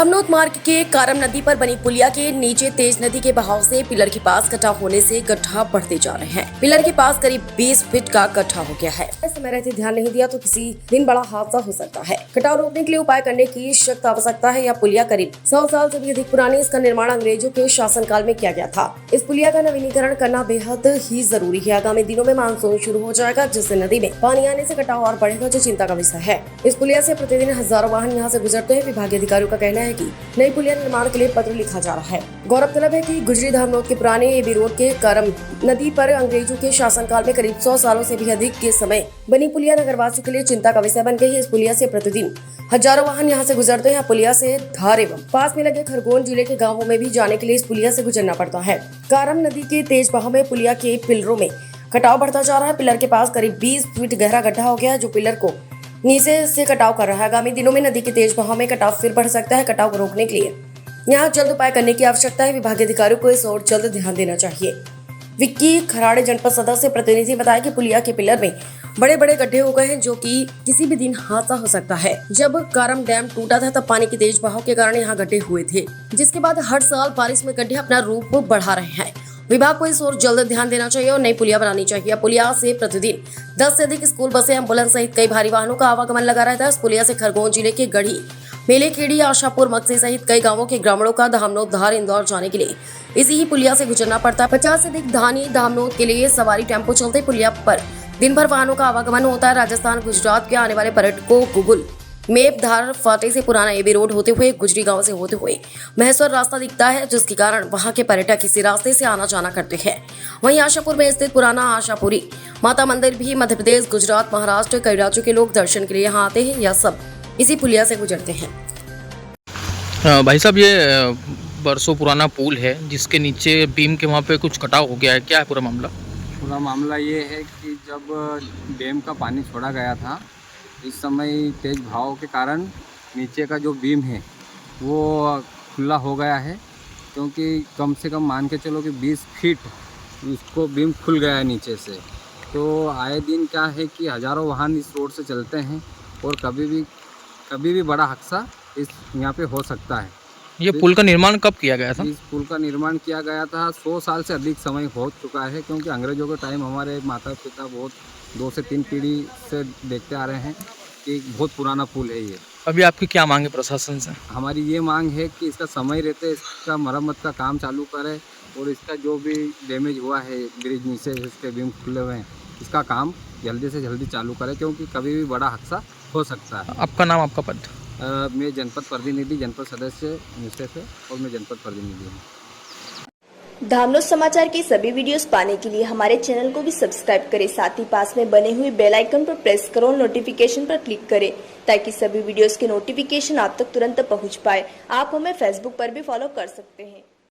धामनोद मार्ग के कारम नदी पर बनी पुलिया के नीचे तेज नदी के बहाव से पिलर के पास कटाव होने से गड्ढा बढ़ते जा रहे हैं। पिलर के पास करीब 20 फीट का गड्ढा हो गया है। समय रहते ध्यान नहीं दिया तो किसी दिन बड़ा हादसा हो सकता है। कटाव रोकने के लिए उपाय करने की सख्त आवश्यकता है। यह पुलिया करीब 100 साल से भी अधिक पुरानी। इसका निर्माण अंग्रेजों के शासनकाल में किया गया था। इस पुलिया का नवीनीकरण करना बेहद ही जरूरी है। आगामी दिनों में मानसून शुरू हो जाएगा, जिससे नदी में पानी आने से कटाव और बढ़ेगा, जो चिंता का विषय है। इस पुलिया से प्रतिदिन हजारों वाहन यहाँ से गुजरते हैं। विभागीय अधिकारियों का कहना है कि नई पुलिया निर्माण के लिए पत्र लिखा जा रहा है। गौरतलब है कि गुजरी धामनोद के पुराने एबी रोड के करम नदी पर अंग्रेजों के शासनकाल में करीब 100 सालों से भी अधिक के समय बनी पुलिया नगरवासियों के लिए चिंता का विषय बन गई है। इस पुलिया से प्रतिदिन हजारों वाहन यहाँ से गुजरते हैं। पुलिया से धार एवं पास में लगे खरगोन जिले के गाँवों में भी जाने के लिए इस पुलिया से गुजरना पड़ता है। कारम नदी के तेज बहाव में पुलिया के पिलरों में कटाव बढ़ता जा रहा है। पिलर के पास करीब 20 फीट गहरा गड्ढा हो गया है, जो पिलर को नीचे से कटाव कर रहा है। आगामी दिनों में नदी के तेज बहाव में कटाव फिर बढ़ सकता है। कटाव को रोकने के लिए यहाँ जल्द उपाय करने की आवश्यकता है। विभागीय अधिकारियों को इस ओर जल्द ध्यान देना चाहिए। विक्की खराड़े जनपद सदस्य प्रतिनिधि बताया कि पुलिया के पिलर में बड़े बड़े गड्ढे हो गए हैं, जो कि किसी भी दिन हादसा हो सकता है। जब कारम डैम टूटा था तब पानी के तेज बहाव के कारण यहाँ गड्ढे हुए थे, जिसके बाद हर साल बारिश में गड्ढे अपना रूप बढ़ा रहे हैं। विभाग को इस ओर जल्द ध्यान देना चाहिए और नई पुलिया बनानी चाहिए। पुलिया से प्रतिदिन 10 से अधिक स्कूल बसें, एम्बुलेंस सहित कई भारी वाहनों का आवागमन लगा रहता है। इस पुलिया से खरगोन जिले के गढ़ी, मेलेखेड़ी, आशापुर, मक्सी सहित कई गांवों के ग्रामीणों का धामनोद, धार, इंदौर जाने के लिए इसी ही पुलिया से गुजरना पड़ता है। 50 से अधिक धानी धामनोद के लिए सवारी टेम्पो चलते। पुलिया पर दिन भर वाहनों का आवागमन होता है। राजस्थान, गुजरात के आने वाले पर्यटकों गुगुल मेप धार फाटे से पुराना एबी रोड होते हुए गुजरी गांव से होते हुए महेश्वर रास्ता दिखता है, जिसके कारण वहां के पर्यटक इसी रास्ते से आना जाना करते हैं। वहीं आशापुर में स्थित पुराना आशापुरी माता मंदिर भी मध्य प्रदेश, गुजरात, महाराष्ट्र, कई राज्यों के लोग दर्शन के लिए यहाँ आते हैं। यह सब इसी पुलिया से गुजरते हैं। भाई साहब, ये बरसों पुराना पुल है जिसके नीचे बीम के वहाँ पे कुछ कटाव हो गया है, क्या है पूरा मामला? पूरा मामला ये है कि जब डैम का पानी छोड़ा गया था, इस समय तेज बहाव के कारण नीचे का जो बीम है वो खुला हो गया है, क्योंकि कम से कम मान के चलो कि 20 फीट उसको बीम खुल गया है नीचे से। तो आए दिन क्या है कि हज़ारों वाहन इस रोड से चलते हैं और कभी भी बड़ा हादसा इस यहाँ पे हो सकता है। ये पुल का निर्माण कब किया गया था? इस पुल का निर्माण किया गया था 100 साल से अधिक समय हो चुका है, क्योंकि अंग्रेजों के टाइम हमारे माता पिता बहुत 2 से 3 पीढ़ी से देखते आ रहे हैं कि बहुत पुराना पुल है ये। अभी आपकी क्या मांग है प्रशासन से? हमारी ये मांग है कि इसका समय रहते इसका मरम्मत का काम चालू करें और इसका जो भी डैमेज हुआ है ब्रिज नीचे इसके बीम खुले हुए हैं, इसका काम जल्दी से जल्दी चालू करें, क्योंकि कभी भी बड़ा हादसा हो सकता है। आपका नाम, आपका पद? मैं जनपद प्रतिनिधि, जनपद सदस्य निश्चय से, और मैं जनपद प्रतिनिधि हूँ। धामनोद समाचार के सभी वीडियोस पाने के लिए हमारे चैनल को भी सब्सक्राइब करें। साथ ही पास में बने हुए बेल आइकन पर प्रेस करो और नोटिफिकेशन पर क्लिक करें, ताकि सभी वीडियोस के नोटिफिकेशन आप तक तुरंत पहुंच पाए। आप हमें फेसबुक पर भी फॉलो कर सकते हैं।